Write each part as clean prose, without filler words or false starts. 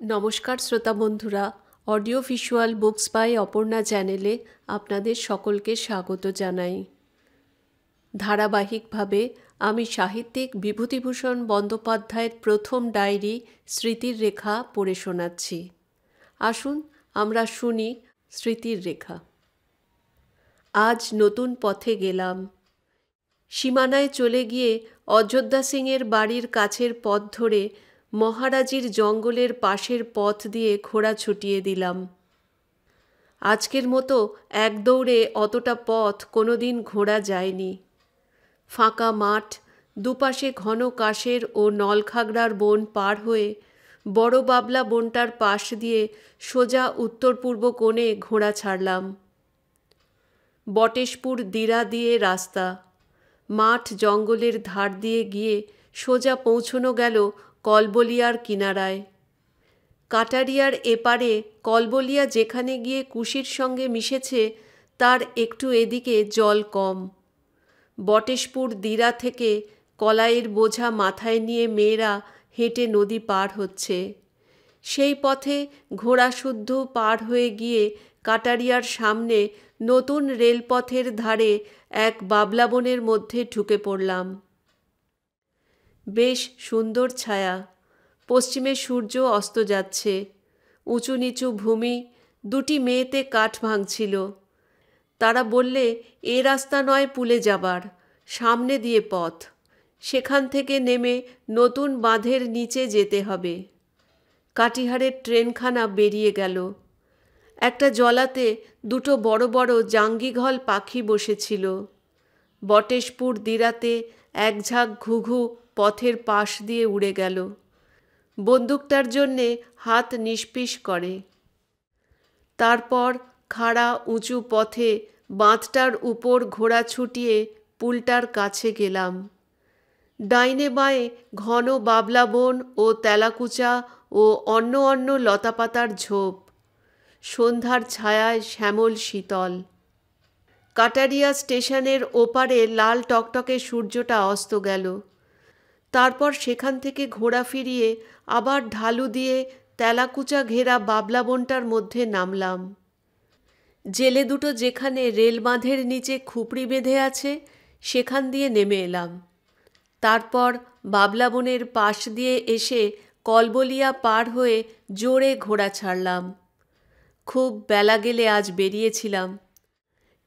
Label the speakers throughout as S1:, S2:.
S1: নমস্কার শ্রোতা বন্ধুরা, audio visual books by Aparna চ্যানেলে আপনাদের সকলকে স্বাগত জানাই। ধারাবাহিকভাবে আমি সাহিত্যিক বিভূতিভূষণ বন্দ্যোপাধ্যায়ের প্রথম ডায়েরি স্মৃতির রেখা পড়ে শোনাচ্ছি। আসুন আমরা শুনি স্মৃতির রেখা। আজ নতুন পথে গেলাম। সীমানায় চলে গিয়ে অযোধ্যা সিংয়ের বাড়ির কাছের পথ ধরে মহারাজির জঙ্গলের পাশের পথ দিয়ে ঘোড়া ছুটিয়ে দিলাম। আজকের মতো এক দৌড়ে অতটা পথ কোনোদিন ঘোড়া যায়নি। ফাঁকা মাঠ, দুপাশে ঘন কাশের ও নলখাগড়ার বন পার হয়ে বড় বাবলা বনটার পাশ দিয়ে সোজা উত্তর পূর্ব কোণে ঘোড়া ছাড়লাম। বটেশপুর দিরা দিয়ে রাস্তা, মাঠ জঙ্গলের ধার দিয়ে গিয়ে সোজা পৌঁছনো গেল কলবলিয়ার কিনারায়। কাটারিয়ার এপারে কলবলিয়া যেখানে গিয়ে কুশির সঙ্গে মিশেছে তার একটু এদিকে জল কম। বটেশপুর দিরা থেকে কলাইয়ের বোঝা মাথায় নিয়ে মেয়েরা হেঁটে নদী পার হচ্ছে। সেই পথে ঘোড়াশুদ্ধ পার হয়ে গিয়ে কাটারিয়ার সামনে নতুন রেলপথের ধারে এক বাবলাবনের মধ্যে ঢুকে পড়লাম। বেশ সুন্দর ছায়া। পশ্চিমে সূর্য অস্ত যাচ্ছে। উঁচু নিচু ভূমি, দুটি মেয়েতে কাঠ ভাঙছিল। তারা বললে, এ রাস্তা নয় পুলে যাবার, সামনে দিয়ে পথ, সেখান থেকে নেমে নতুন বাঁধের নিচে যেতে হবে। কাটিহারের ট্রেনখানা বেরিয়ে গেল। একটা জলাতে দুটো বড় বড় জাঙ্গিঘল পাখি বসেছিল। বটেশপুর দিরাতে এক ঝাঁক ঘুঘু পথের পাশ দিয়ে উড়ে গেল। বন্দুকটার জন্যে হাত নিষ্পিস করে। তারপর খাড়া উঁচু পথে বাঁধটার উপর ঘোড়া ছুটিয়ে পুলটার কাছে গেলাম। ডাইনে বাঁয়ে ঘন বাবলা বন ও তেলাকুচা ও অন্য অন্য লতাপাতার ঝোপ। সন্ধ্যার ছায়ায় শ্যামল শীতল। কাটারিয়া স্টেশনের ওপারে লাল টকটকে সূর্যটা অস্ত গেল। তারপর সেখান থেকে ঘোড়া ফিরিয়ে আবার ঢালু দিয়ে তেলাকুচা ঘেরা বাবলা বনটার মধ্যে নামলাম। জেলে দুটো যেখানে রেল বাঁধের নিচে খুপড়ি বেঁধে আছে সেখান দিয়ে নেমে এলাম। তারপর বাবলা বনের পাশ দিয়ে এসে কলবলিয়া পার হয়ে জোরে ঘোড়া ছাড়লাম। খুব বেলা গেলে আজ বেরিয়েছিলাম,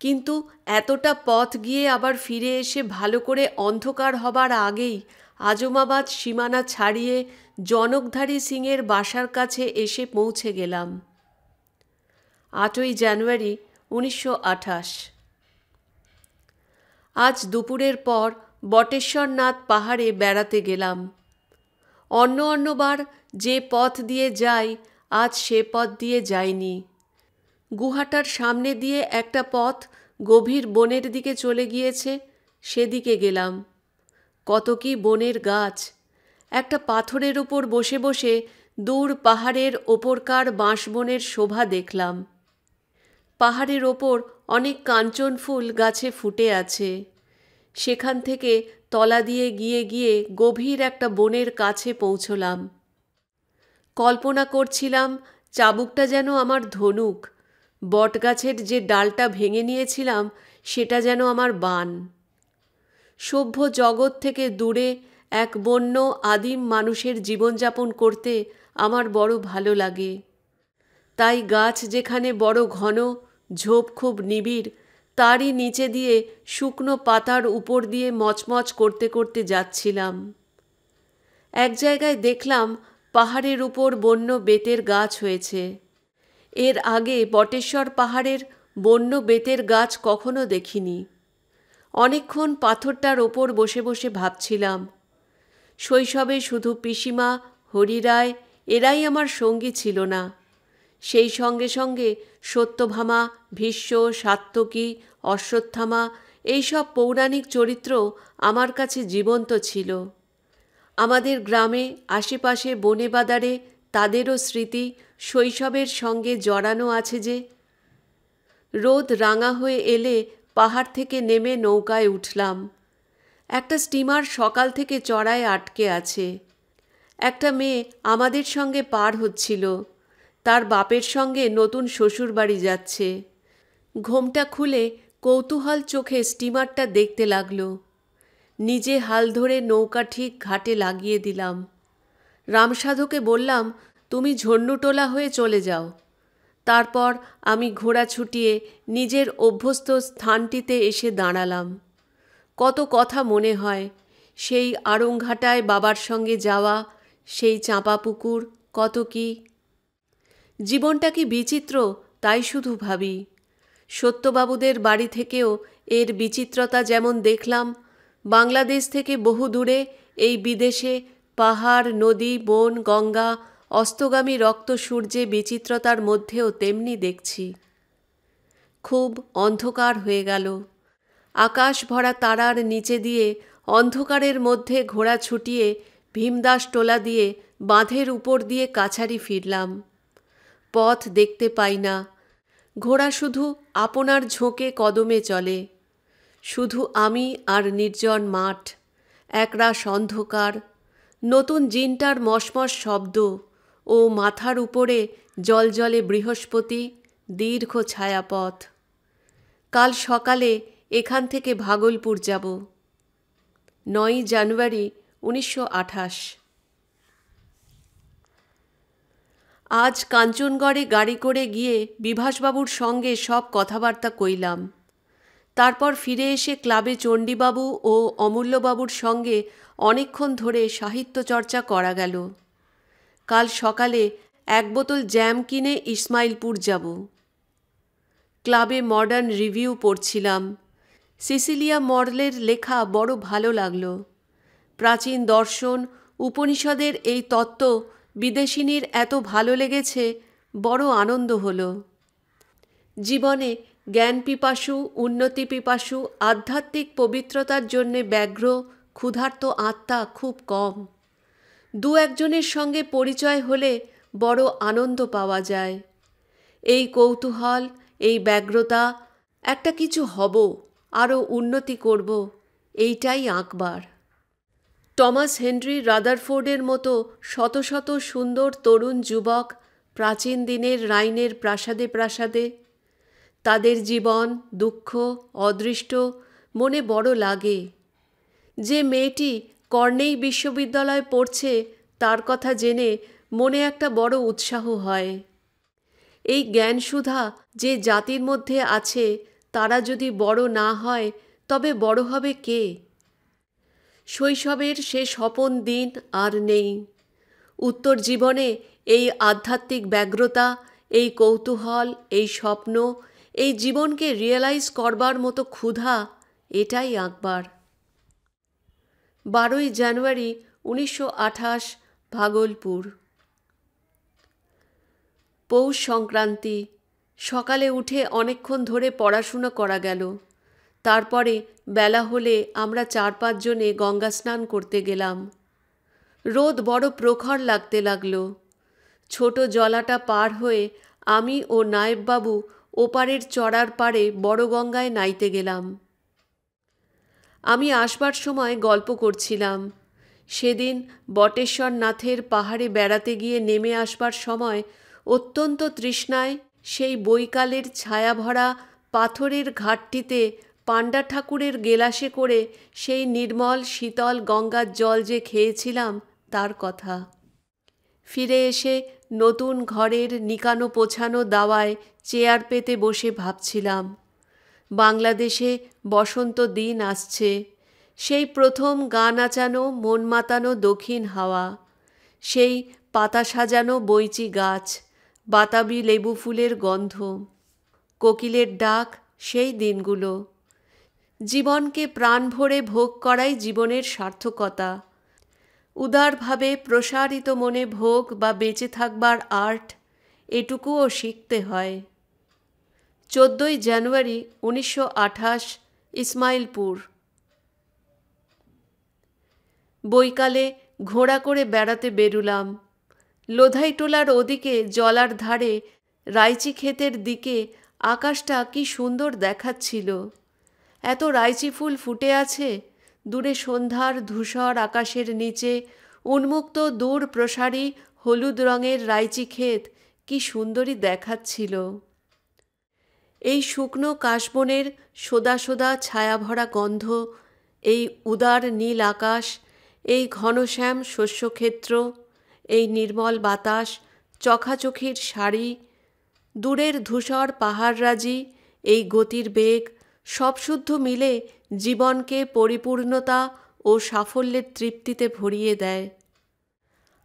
S1: কিন্তু এতটা পথ গিয়ে আবার ফিরে এসে ভালো করে অন্ধকার হবার আগেই আজমাবাদ সীমানা ছাড়িয়ে জনকধারী সিংয়ের বাসার কাছে এসে পৌঁছে গেলাম। 8ই জানুয়ারি 1928। আজ দুপুরের পর বটেশ্বরনাথ পাহাড়ে বেড়াতে গেলাম। অন্যবার যে পথ দিয়ে যাই আজ সে পথ দিয়ে যাইনি। গুহাটার সামনে দিয়ে একটা পথ গভীর বনের দিকে চলে গিয়েছে, সেদিকে গেলাম। কত কি বনের গাছ! একটা পাথরের উপর বসে বসে দূর পাহাড়ের ওপরকার বাঁশবনের শোভা দেখলাম। পাহাড়ের ওপর অনেক কাঞ্চন ফুল গাছে ফুটে আছে। সেখান থেকে তলা দিয়ে গিয়ে গিয়ে গভীর একটা বনের কাছে পৌঁছলাম। কল্পনা করছিলাম চাবুকটা যেন আমার ধনুক, বটগাছের যে ডালটা ভেঙে নিয়েছিলাম সেটা যেন আমার বাণ। সভ্য জগৎ থেকে দূরে এক বন্য আদিম মানুষের জীবনযাপন করতে আমার বড় ভালো লাগে। তাই গাছ যেখানে বড় ঘন, ঝোপ খুব নিবিড়, তারই নিচে দিয়ে শুকনো পাতার উপর দিয়ে মচমচ করতে করতে যাচ্ছিলাম। এক জায়গায় দেখলাম পাহাড়ের উপর বন্য বেতের গাছ হয়েছে। এর আগে বটেশ্বর পাহাড়ের বন্য বেতের গাছ কখনো দেখিনি। অনেকক্ষণ পাথরটার ওপর বসে বসে ভাবছিলাম। শৈশবে শুধু পিসিমা, হরিরায় এরাই আমার সঙ্গী ছিল না। সেই সঙ্গে সঙ্গে সত্যভামা, ভীষ্ম, সাত্যকী, অশ্বত্থামা এইসব পৌরাণিক চরিত্র আমার কাছে জীবন্ত ছিল। আমাদের গ্রামে আশেপাশে বনে বাদারে তাদেরও স্মৃতি শৈশবের সঙ্গে জড়ানো আছে যে। রোদ রাঙা হয়ে এলে পাহাড় থেকে নেমে নৌকায় উঠলাম। একটা স্টিমার সকাল থেকে চড়ায় আটকে আছে। একটা মেয়ে আমাদের সঙ্গে পার হচ্ছিল, তার বাপের সঙ্গে নতুন শ্বশুরবাড়ি যাচ্ছে। ঘোমটা খুলে কৌতূহল চোখে স্টিমারটা দেখতে লাগলো। নিজে হাল ধরে নৌকা ঠিক ঘাটে লাগিয়ে দিলাম। রামসাধুকে বললাম, তুমি ঝন্নুটোলা হয়ে চলে যাও। তারপর আমি ঘোড়া ছুটিয়ে নিজের অভ্যস্ত স্থানটিতে এসে দাঁড়ালাম। কত কথা মনে হয়, সেই আড়ংঘাটায় বাবার সঙ্গে যাওয়া, সেই চাঁপা পুকুর, কত কি। জীবনটা কি বিচিত্র তাই শুধু ভাবি। সত্যবাবুদের বাড়ি থেকেও এর বিচিত্রতা যেমন দেখলাম, বাংলাদেশ থেকে বহু দূরে এই বিদেশে পাহাড়, নদী, বন, গঙ্গা, অস্তগামী রক্ত সূর্যে বিচিত্রতার মধ্যেও তেমনি দেখছি। খুব অন্ধকার হয়ে গেল। আকাশ ভরা তারার নিচে দিয়ে অন্ধকারের মধ্যে ঘোড়া ছুটিয়ে ভীমদাস টোলা দিয়ে বাঁধের উপর দিয়ে কাছারি ফিরলাম। পথ দেখতে পাই না। ঘোড়া শুধু আপনার ঝোঁকে কদমে চলে। শুধু আমি আর নির্জন মাঠ, একরাশ অন্ধকার, নতুন জিনটার মশমশ শব্দ ও মাথার উপরে জলজলে বৃহস্পতি, দীর্ঘ ছায়াপথ। কাল সকালে এখান থেকে ভাগলপুর যাব। 9 জানুয়ারি 1928। আজ কাঞ্চনগড়ে গাড়ি করে গিয়ে বিভাসবাবুর সঙ্গে সব কথাবার্তা কইলাম। তারপর ফিরে এসে ক্লাবে চণ্ডীবাবু ও অমূল্যবাবুর সঙ্গে অনেকক্ষণ ধরে সাহিত্য চর্চা করা গেল। কাল সকালে 1 বোতল জ্যাম কিনে ইসমাইলপুর যাব। ক্লাবে মডার্ন রিভিউ পড়ছিলাম। সিসিলিয়া মর্লের লেখা বড় ভালো লাগলো। প্রাচীন দর্শন, উপনিষদের এই তত্ত্ব বিদেশিনীর এত ভালো লেগেছে, বড় আনন্দ হলো। জীবনে জ্ঞান পিপাসু, উন্নতি পিপাসু, আধ্যাত্মিক পবিত্রতার জন্যে ব্যগ্র ক্ষুধার্ত আত্মা খুব কম। 2-1 জনের সঙ্গে পরিচয় হলে বড় আনন্দ পাওয়া যায়। এই কৌতূহল, এই ব্যগ্রতা, একটা কিছু হব, আরও উন্নতি করব, এইটাই আঁকবার। টমাস হেনরি রাদারফোর্ডের মতো শত শত সুন্দর তরুণ যুবক প্রাচীন দিনের রাইনের প্রাসাদে প্রাসাদে, তাদের জীবন, দুঃখ, অদৃষ্ট মনে বড় লাগে। যে মেয়েটি কর্নেল বিশ্ববিদ্যালয়ে পড়ছে, তার কথা জেনে মনে একটা বড় উৎসাহ হয়। এই জ্ঞানসুধা যে জাতির মধ্যে আছে, তারা যদি বড় না হয় তবে বড় হবে কে? শৈশবের সে স্বপন দিন আর নেই। উত্তর জীবনে এই আধ্যাত্মিক ব্যগ্রতা, এই কৌতূহল, এই স্বপ্ন, এই জীবনকে রিয়েলাইজ করবার মতো ক্ষুধা, এটাই আঁকবার। 12 জানুয়ারি 1928, ভাগলপুর। পৌষ সংক্রান্তি। সকালে উঠে অনেকক্ষণ ধরে পড়াশুনো করা গেল। তারপরে বেলা হলে আমরা 4-5 জনে গঙ্গা স্নান করতে গেলাম। রোদ বড় প্রখর লাগতে লাগলো। ছোট জলাটা পার হয়ে আমি ও নায়েববাবু ওপারের চড়ার পাড়ে বড় গঙ্গায় নাইতে গেলাম। আমি আসবার সময় গল্প করছিলাম। সেদিন বটেশ্বর নাথের পাহাড়ে বেড়াতে গিয়ে নেমে আসবার সময় অত্যন্ত তৃষ্ণায় সেই বৈকালের ছায়াভরা পাথরের ঘাটটিতে পাণ্ডা ঠাকুরের গেলাসে করে সেই নির্মল শীতল গঙ্গার জল যে খেয়েছিলাম, তার কথা। ফিরে এসে নতুন ঘরের নিকানো পোছানো দাওয়ায় চেয়ার পেতে বসে ভাবছিলাম, বাংলাদেশে বসন্ত দিন আসছে। সেই প্রথম গা নাচানো, মন মাতানো দক্ষিণ হাওয়া, সেই পাতা সাজানো বৈচি গাছ, বাতাবি লেবু ফুলের গন্ধ, কোকিলের ডাক, সেই দিনগুলো। জীবনকে প্রাণ ভরে ভোগ করাই জীবনের সার্থকতা। উদারভাবে প্রসারিত মনে ভোগ বা বেঁচে থাকবার আর্ট, এটুকুও শিখতে হয়। 14 জানুয়ারি 1928, ইসমাইলপুর। বৈকালে ঘোড়া করে বেড়াতে বেরুলাম। লোধাইটোলার ওদিকে জলার ধারে রাইচি ক্ষেতের দিকে আকাশটা কি সুন্দর দেখাচ্ছিল। এত রাইচি ফুল ফুটে আছে। দূরে সন্ধ্যার ধূসর আকাশের নিচে উন্মুক্ত দূর প্রসারী হলুদ রঙের রাইচি ক্ষেত কি সুন্দরী দেখাচ্ছিল। এই শুকনো কাশবনের সোদা সোদা ছায়াভরা গন্ধ, এই উদার নীল আকাশ, এই ঘনশ্যাম শস্যক্ষেত্র, এই নির্মল বাতাস, চখাচখির শাড়ি, দূরের ধূসর পাহাড়রাজি, এই গতির বেগ সব শুদ্ধ মিলে জীবনকে পরিপূর্ণতা ও সাফল্যের তৃপ্তিতে ভরিয়ে দেয়।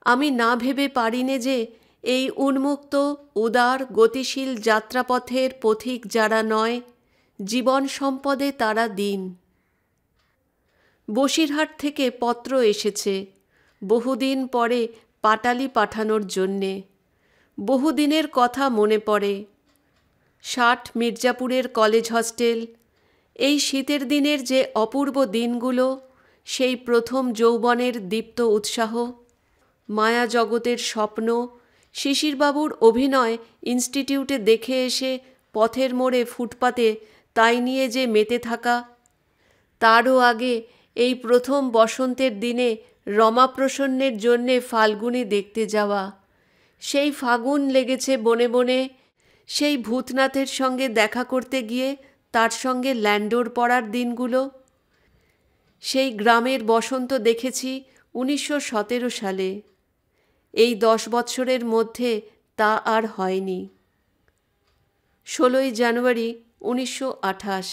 S1: আমি না ভেবে পারিনে যে এই উন্মুক্ত উদার গতিশীল যাত্রাপথের পথিক যারা নয়, জীবন সম্পদে তারা দীন। বসিরহাট থেকে পত্র এসেছে বহুদিন পরে পাটালি পাঠানোর জন্যে। বহুদিনের কথা মনে পড়ে। 60 মির্জাপুরের কলেজ হস্টেল, এই শীতের দিনের যে অপূর্ব দিনগুলো, সেই প্রথম যৌবনের দীপ্ত উৎসাহ, মায়া জগতের স্বপ্ন, শিশিরবাবুর অভিনয় ইনস্টিটিউটে দেখে এসে পথের মোড়ে ফুটপাতে তাই নিয়ে যে মেতে থাকা, তারও আগে এই প্রথম বসন্তের দিনে রমাপ্রসন্নের জন্যে ফাল্গুনি দেখতে যাওয়া, সেই ফাগুন লেগেছে বনে বনে, সেই ভূতনাথের সঙ্গে দেখা করতে গিয়ে তার সঙ্গে ল্যান্ডোর পড়ার দিনগুলো, সেই গ্রামের বসন্ত দেখেছি 1917 সালে। এই 10 বৎসরের মধ্যে তা আর হয়নি। 16 জানুয়ারি 1928।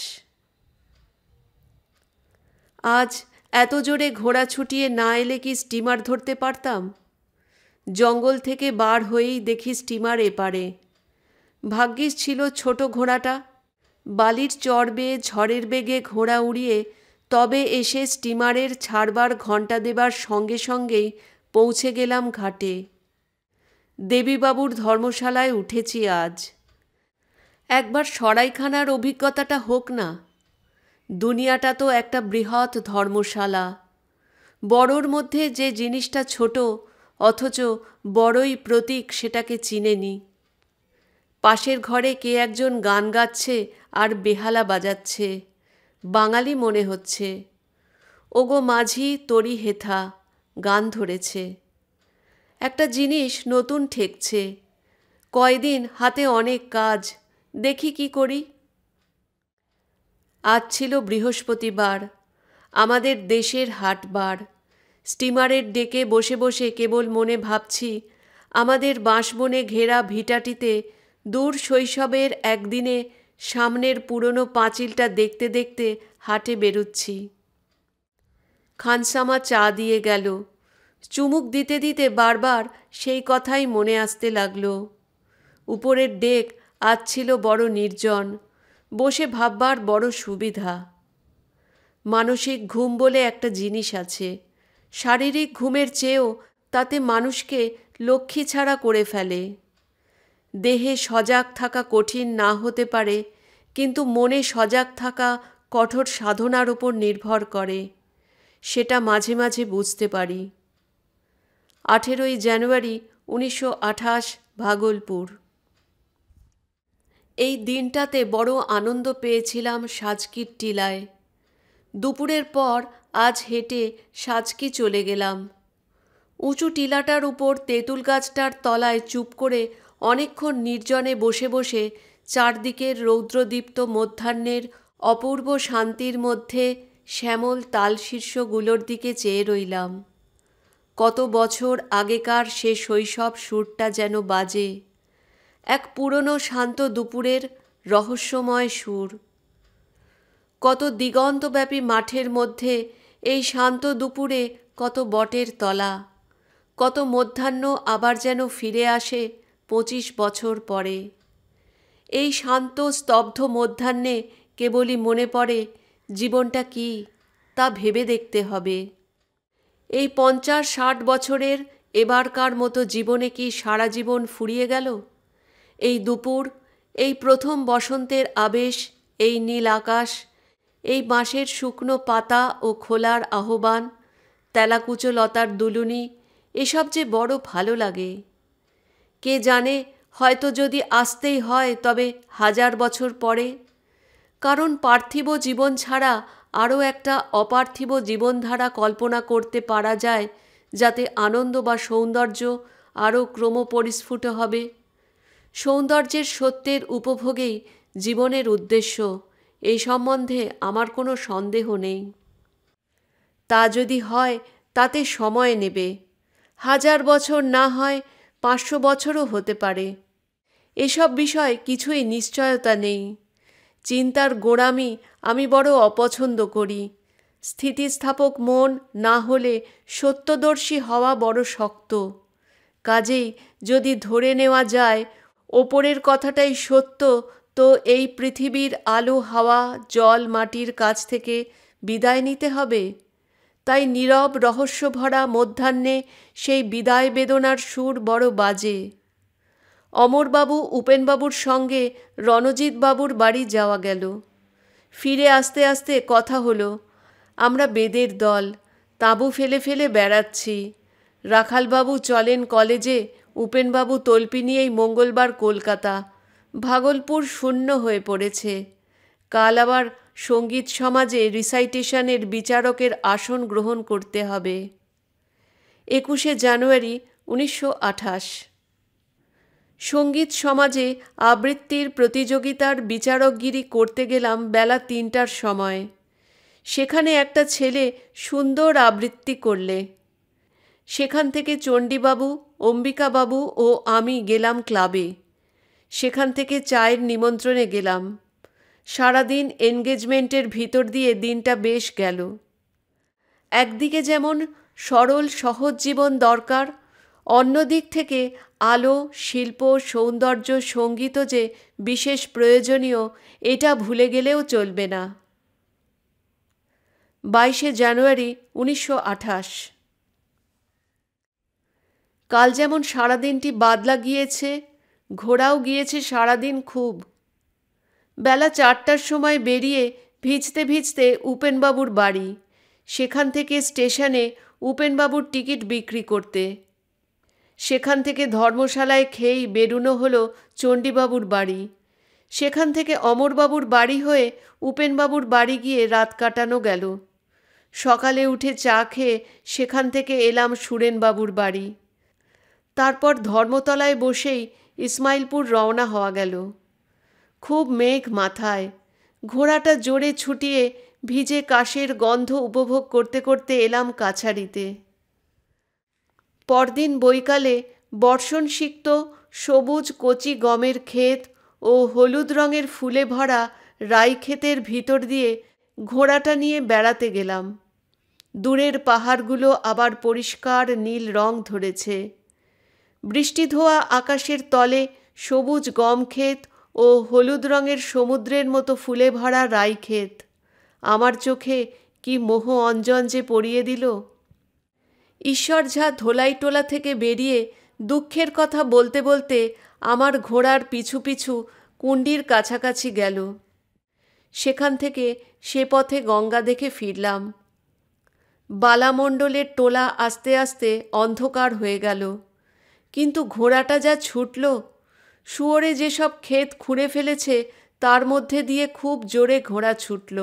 S1: আজ এত জোরে ঘোড়া ছুটিয়ে না এলে কি স্টিমার ধরতে পারতাম? জঙ্গল থেকে বার হয়েই দেখি স্টিমার এপারে। ভাগ্যিস ছিল ছোট ঘোড়াটা। বালির চর বেয়ে ঝড়ের বেগে ঘোড়া উড়িয়ে তবে এসে স্টিমারের ছাড়বার ঘণ্টা দেবার সঙ্গে সঙ্গেই পৌঁছে গেলাম ঘাটে। দেবীবাবুর ধর্মশালায় উঠেছি আজ। একবার সরাইখানার অভিজ্ঞতাটা হোক না। দুনিয়াটা তো একটা বৃহৎ ধর্মশালা। বড়োর মধ্যে যে জিনিসটা ছোট অথচ বড়ই প্রতীক সেটাকে চিনেনি। পাশের ঘরে কে একজন গান গাচ্ছে আর বেহালা বাজাচ্ছে, বাঙালি মনে হচ্ছে। ওগো মাঝি তরি হেথা গান ধরেছে। একটা জিনিস নতুন ঠেকছে। কয়দিন হাতে অনেক কাজ, দেখি কি করি। আজ ছিল বৃহস্পতিবার, আমাদের দেশের হাটবার। স্টিমারের ডেকে বসে বসে কেবল মনে ভাবছি আমাদের বাঁশবনে ঘেরা ভিটাটিতে দূর শৈশবের একদিনে সামনের পুরনো পাঁচিলটা দেখতে দেখতে হাটে বেরুচ্ছি। খানসামা চা দিয়ে গেল। চুমুক দিতে দিতে বারবার সেই কথাই মনে আসতে লাগলো। উপরের ডেক আজ ছিল বড় নির্জন, বসে ভাববার বড় সুবিধা। মানসিক ঘুম বলে একটা জিনিস আছে। শারীরিক ঘুমের চেয়েও তাতে মানুষকে লক্ষ্মী ছাড়া করে ফেলে। দেহে সজাগ থাকা কঠিন না হতে পারে, কিন্তু মনে সজাগ থাকা কঠোর সাধনার উপর নির্ভর করে, সেটা মাঝে মাঝে বুঝতে পারি। 18 জানুয়ারি 1928, ভাগলপুর। এই দিনটাতে বড় আনন্দ পেয়েছিলাম সাজকির টিলায়। দুপুরের পর আজ হেঁটে সাজকি চলে গেলাম। উঁচু টিলাটার উপর তেঁতুল গাছটার তলায় চুপ করে অনেকক্ষণ নির্জনে বসে বসে চারদিকের রৌদ্রদীপ্ত মধ্যাহ্নের অপূর্ব শান্তির মধ্যে শ্যামল তালশীর্ষগুলোর দিকে চেয়ে রইলাম। কত বছর আগেকার সে শৈশব সুরটা যেন বাজে, এক পুরনো শান্ত দুপুরের রহস্যময় সুর। কত দিগন্তব্যাপী মাঠের মধ্যে এই শান্ত দুপুরে কত বটের তলা, কত মধ্যাহ্ন আবার যেন ফিরে আসে 25 বছর পরে। এই শান্ত স্তব্ধ মধ্যাহ্নে কেবলই মনে পড়ে জীবনটা কি তা ভেবে দেখতে হবে। এই 50-60 বছরের এবারকার মতো জীবনে কি সারা জীবন ফুরিয়ে গেল? এই দুপুর, এই প্রথম বসন্তের আবেশ, এই নীল আকাশ, এই বাঁশের শুকনো পাতা ও খোলার আহ্বান, তেলাকুচো লতার দুলুনি, এসব যে বড় ভালো লাগে। কে জানে, হয়তো যদি আসতেই হয় তবে 1000 বছর পরে। কারণ পার্থিব জীবন ছাড়া আরও একটা অপার্থিব জীবনধারা কল্পনা করতে পারা যায়, যাতে আনন্দ বা সৌন্দর্য আরও ক্রমপরিস্ফুট হবে। সৌন্দর্যের সত্যের উপভোগেই জীবনের উদ্দেশ্য, এই সম্বন্ধে আমার কোনো সন্দেহ নেই। তা যদি হয় তাতে সময় নেবে, 1000 বছর না হয় 500 বছরও হতে পারে। এসব বিষয় কিছুই নিশ্চয়তা নেই। চিন্তার গোঁড়ামি আমি বড় অপছন্দ করি। স্থিতিস্থাপক মন না হলে সত্যদর্শী হওয়া বড় শক্ত। কাজেই যদি ধরে নেওয়া যায় ওপরের কথাটাই সত্য, তো এই পৃথিবীর আলো হাওয়া জল মাটির কাছ থেকে বিদায় নিতে হবে। তাই নীরব রহস্যভরা মধ্যাহ্নে সেই বিদায় বেদনার সুর বড় বাজে। অমরবাবু উপেনবাবুর সঙ্গে রণজিৎবাবুর বাড়ি যাওয়া গেল। ফিরে আসতে আসতে কথা হলো, আমরা বেদের দল, তাঁবু ফেলে ফেলে বেড়াচ্ছি। রাখালবাবু চলেন কলেজে, উপেনবাবু তল্পি নিয়েই মঙ্গলবার কলকাতা। ভাগলপুর শূন্য হয়ে পড়েছে। কাল আবার সঙ্গীত সমাজে রিসাইটেশনের বিচারকের আসন গ্রহণ করতে হবে। 21শে জানুয়ারি 1928। সঙ্গীত সমাজে আবৃত্তির প্রতিযোগিতার বিচারকগিরি করতে গেলাম বেলা 3টার সময়। সেখানে একটা ছেলে সুন্দর আবৃত্তি করলে। সেখান থেকে চণ্ডীবাবু, অম্বিকাবাবু ও আমি গেলাম ক্লাবে। সেখান থেকে চায়ের নিমন্ত্রণে গেলাম। সারাদিন এনগেজমেন্টের ভিতর দিয়ে দিনটা বেশ গেল। একদিকে যেমন সরল সহজ জীবন দরকার, অন্য দিক থেকে আলো, শিল্প, সৌন্দর্য, সঙ্গীতও যে বিশেষ প্রয়োজনীয়, এটা ভুলে গেলেও চলবে না। 22শে জানুয়ারি 1928। কাল যেমন সারাদিনটি বাদলা গিয়েছে, ঘোড়াও গিয়েছে সারাদিন খুব। বেলা 4টার সময় বেরিয়ে ভিজতে ভিজতে উপেনবাবুর বাড়ি, সেখান থেকে স্টেশনে উপেনবাবুর টিকিট বিক্রি করতে। সেখান থেকে ধর্মশালায় খেয়েই বেরুনো হলো চণ্ডীবাবুর বাড়ি। সেখান থেকে অমরবাবুর বাড়ি হয়ে উপেনবাবুর বাড়ি গিয়ে রাত কাটানো গেল। সকালে উঠে চা খেয়ে সেখান থেকে এলাম সুরেনবাবুর বাড়ি। তারপর ধর্মতলায় বসেই ইসমাইলপুর রওনা হওয়া গেল। খুব মেঘ মাথায়। ঘোড়াটা জোরে ছুটিয়ে ভিজে কাশের গন্ধ উপভোগ করতে করতে এলাম কাছারিতে। পরদিন বৈকালে বর্ষণসিক্ত সবুজ কচি গমের ক্ষেত ও হলুদ রঙের ফুলে ভরা রাই ক্ষেতের ভিতর দিয়ে ঘোড়াটা নিয়ে বেড়াতে গেলাম। দূরের পাহাড়গুলো আবার পরিষ্কার নীল রং ধরেছে। বৃষ্টি ধোয়া আকাশের তলে সবুজ গম ক্ষেত ও হলুদ রঙের সমুদ্রের মতো ফুলে ভরা রাই ক্ষেত আমার চোখে কি মোহ অঞ্জন যে পড়িয়ে দিল। ঈশ্বর ঝা ধোলাইটোলা থেকে বেরিয়ে দুঃখের কথা বলতে বলতে আমার ঘোড়ার পিছু পিছু কুণ্ডির কাছাকাছি গেল। সেখান থেকে সে পথে গঙ্গা দেখে ফিরলাম। বালামণ্ডলের টোলা আস্তে আস্তে অন্ধকার হয়ে গেল, কিন্তু ঘোড়াটা যা ছুটল! শুয়োরে যেসব ক্ষেত খুঁড়ে ফেলেছে তার মধ্যে দিয়ে খুব জোরে ঘোড়া ছুটল।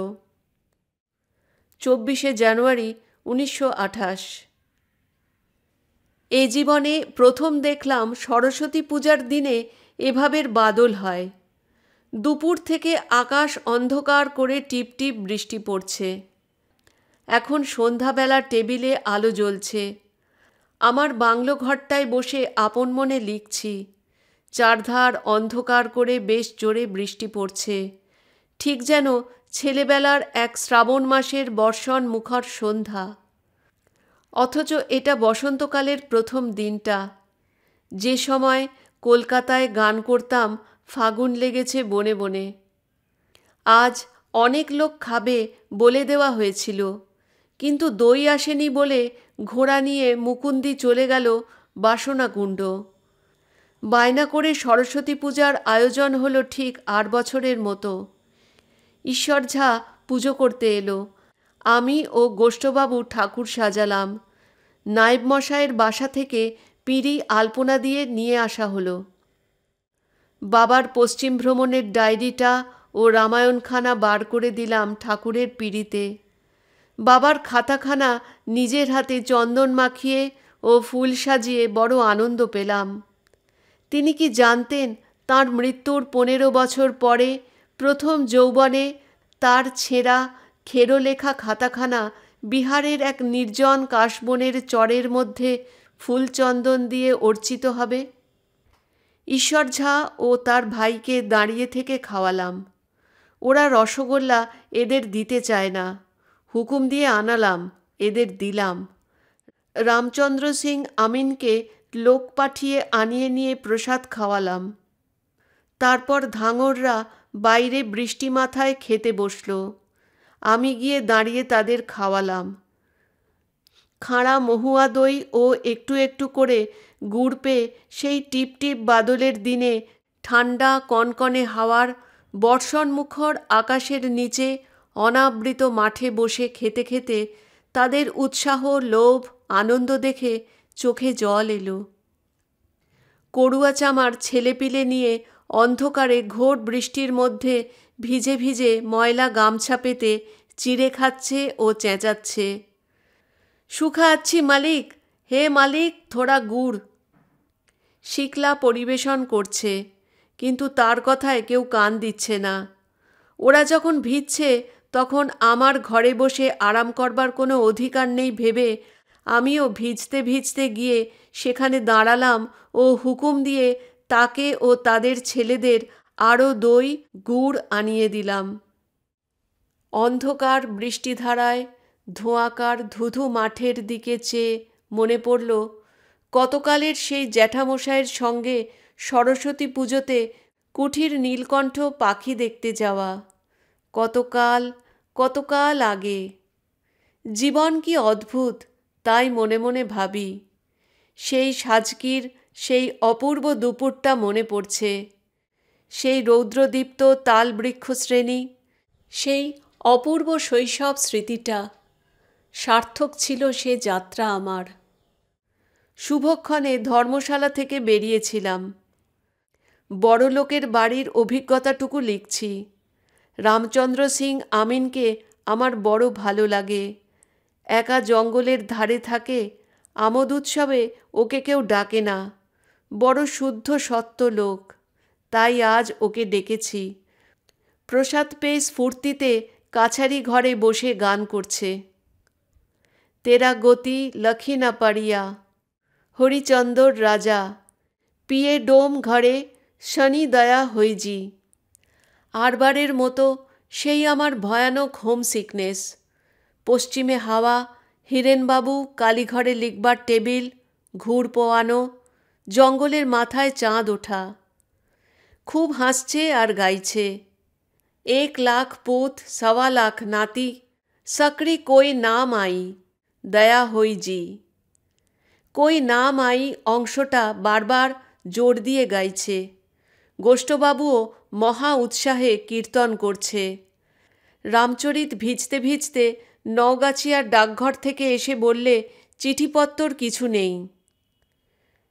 S1: 24শে জানুয়ারি 1928। এ জীবনে প্রথম দেখলাম সরস্বতী পূজার দিনে এভাবের বাদল হয়। দুপুর থেকে আকাশ অন্ধকার করে টিপটিপ বৃষ্টি পড়ছে। এখন সন্ধ্যাবেলা টেবিলে আলো জ্বলছে। আমার বাংলো ঘরটায় বসে আপন মনে লিখছি। চারধার অন্ধকার করে বেশ জোরে বৃষ্টি পড়ছে, ঠিক যেন ছেলেবেলার এক শ্রাবণ মাসের বর্ষণ মুখর সন্ধ্যা। অথচ এটা বসন্তকালের প্রথম দিনটা, যে সময় কলকাতায় গান করতাম ফাগুন লেগেছে বনে বনে। আজ অনেক লোক খাবে বলে দেওয়া হয়েছিল, কিন্তু দই আসেনি বলে ঘোড়া নিয়ে মুকুন্দি চলে গেল বাসনাকুণ্ড। বায়না করে সরস্বতী পূজার আয়োজন হলো ঠিক 8 বছরের মতো। ঈশ্বর ঝা পুজো করতে এলো। আমি ও গোষ্ঠবাবু ঠাকুর সাজালাম। নায়েব মশাইয়ের বাসা থেকে পিঁড়ি আলপনা দিয়ে নিয়ে আসা হলো। বাবার পশ্চিম ভ্রমণের ডায়েরিটা ও রামায়ণখানা বার করে দিলাম ঠাকুরের পিঁড়িতে। বাবার খাতাখানা নিজের হাতে চন্দন মাখিয়ে ও ফুল সাজিয়ে বড় আনন্দ পেলাম। তিনি কি জানতেন তাঁর মৃত্যুর 15 বছর পরে প্রথম যৌবনে তার ছেঁড়া খেরো লেখা খাতাখানা বিহারের এক নির্জন কাশবনের চরের মধ্যে ফুলচন্দন দিয়ে অর্চিত হবে? ঈশ্বর ঝা ও তার ভাইকে দাঁড়িয়ে থেকে খাওয়ালাম। ওরা রসগোল্লা এদের দিতে চায় না, হুকুম দিয়ে আনালাম, এদের দিলাম। রামচন্দ্র সিং আমিনকে লোক পাঠিয়ে আনিয়ে নিয়ে প্রসাদ খাওয়ালাম। তারপর ধাঙড়রা বাইরে বৃষ্টি মাথায় খেতে বসল। আমি গিয়ে দাঁড়িয়ে তাদের খাওয়ালাম। খাঁড়া মহুয়া দই ও একটু একটু করে গুড় পেয়ে সেই টিপ টিপ বাদলের দিনে ঠান্ডা কনকনে হাওয়ার বর্ষণমুখর আকাশের নিচে অনাবৃত মাঠে বসে খেতে খেতে তাদের উৎসাহ, লোভ, আনন্দ দেখে চোখে জল এলো। করুয়া চামার ছেলেপিলে নিয়ে অন্ধকারে ঘোর বৃষ্টির মধ্যে ভিজে ভিজে ময়লা গামছা পেতে চিড়ে খাচ্ছে ও চেঁচাচ্ছে, সুখা আচ্ছি মালিক, হে মালিক থোড়া গুড়। শিকলা পরিবেশন করছে, কিন্তু তার কথায় কেউ কান দিচ্ছে না। ওরা যখন ভিজছে তখন আমার ঘরে বসে আরাম করবার কোনো অধিকার নেই ভেবে আমিও ভিজতে ভিজতে গিয়ে সেখানে দাঁড়ালাম ও হুকুম দিয়ে তাকে ও তাদের ছেলেদের আরও দই গুড় আনিয়ে দিলাম। অন্ধকার বৃষ্টিধারায় ধোঁয়াকার ধুধু মাঠের দিকে চেয়ে মনে পড়ল কতকালের সেই জ্যাঠামশাইয়ের সঙ্গে সরস্বতী পুজোতে কুঠির নীলকণ্ঠ পাখি দেখতে যাওয়া। কতকাল কতকাল আগে। জীবন কি অদ্ভুত, তাই মনে মনে ভাবি। সেই সাজকির সেই অপূর্ব দুপুরটা মনে পড়ছে, সেই রৌদ্রদীপ্ত তালবৃক্ষ শ্রেণী, সেই অপূর্ব শৈশব স্মৃতিটা। সার্থক ছিল সে যাত্রা আমার। শুভক্ষণে ধর্মশালা থেকে বেরিয়েছিলাম। বড়লোকের বাড়ির অভিজ্ঞতাটুকু লিখছি। রামচন্দ্র সিং আমিনকে আমার বড় ভালো লাগে। একা জঙ্গলের ধারে থাকে, আমোদ উৎসবে ওকে কেউ ডাকে না। বড় শুদ্ধ সত্য লোক, তাই আজ ওকে ডেকেছি। প্রসাদ পেয়ে স্ফূর্তিতে কাছারি ঘরে বসে গান করছে। তেরা গতি লখি না পারিয়া, হরিচন্দর রাজা, পিয়ে ডোম ঘরে শনি দয়া হইজি। আরবারের মতো সেই আমার ভয়ানক হোম সিকনেস। পশ্চিমে হাওয়া, হিরেনবাবু কালীঘরে লিখবার টেবিল, ঘুর পোয়ানো, জঙ্গলের মাথায় চাঁদ ওঠা। খুব হাসছে আর গাইছে, 1 লাখ পুত 1.25 লাখ নাতি, सकरी कोई नाम आई दया হই জি। কই নাম আই অংশটা বারবার জোর দিয়ে গাইছে। গোষ্ঠবাবুও মহা উৎসাহে কীর্তন করছে। রামচরিত ভিজতে ভিজতে নওগাছিয়ার ডাকঘর থেকে এসে বললে চিঠিপত্তর কিছু নেই।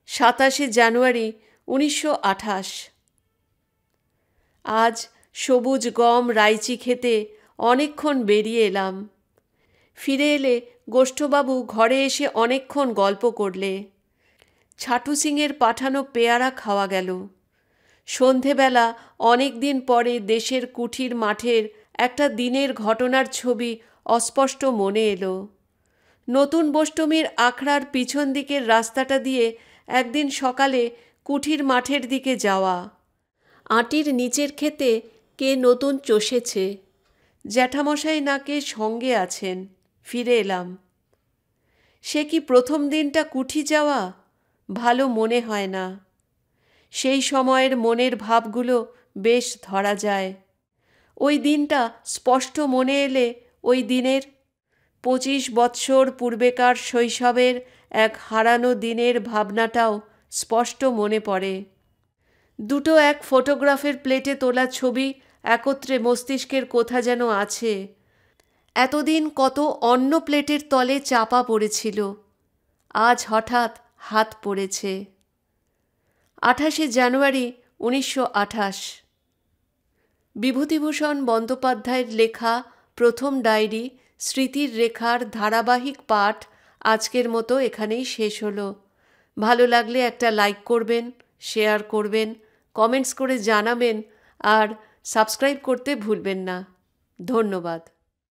S1: 27 জানুয়ারি 1928। আজ সবুজ গম রাইচি খেতে অনেকক্ষণ বেরিয়ে এলাম। ফিরে এলে গোষ্ঠবাবু ঘরে এসে অনেকক্ষণ গল্প করলে। ছাটু সিংয়ের পাঠানো পেয়ারা খাওয়া গেল। সন্ধেবেলা অনেক দিন পরে দেশের কুঠির মাঠের একটা দিনের ঘটনার ছবি অস্পষ্ট মনে এলো। নতুন বষ্টমীর আখড়ার পিছন দিকের রাস্তাটা দিয়ে একদিন সকালে কুঠির মাঠের দিকে যাওয়া। আঁটির নিচের ক্ষেতে কে নতুন চষেছে। জ্যাঠামশাই নাকে সঙ্গে আছেন। ফিরে এলাম। সে কি প্রথম দিনটা কুঠি যাওয়া? ভালো মনে হয় না। সেই সময়ের মনের ভাবগুলো বেশ ধরা যায়। ওই দিনটা স্পষ্ট মনে এলে ওই দিনের 25 বৎসর পূর্বেকার শৈশবের এক হারানো দিনের ভাবনাটাও স্পষ্ট মনে পড়ে। দুটো এক ফটোগ্রাফের প্লেটে তোলা ছবি একত্রে মস্তিষ্কের কোথা যেন আছে। এতদিন কত অন্য প্লেটের তলে চাপা পড়েছিল, আজ হঠাৎ হাত পড়েছে। 28 জানুয়ারি 1928। বিভূতিভূষণ বন্দ্যোপাধ্যায়ের লেখা প্রথম ডায়েরি স্মৃতির রেখার ধারাবাহিক পাঠ আজকের মতো এখানেই শেষ হলো। ভালো লাগলে একটা লাইক করবেন, শেয়ার করবেন, কমেন্টস করে জানাবেন আর সাবস্ক্রাইব করতে ভুলবেন না। ধন্যবাদ।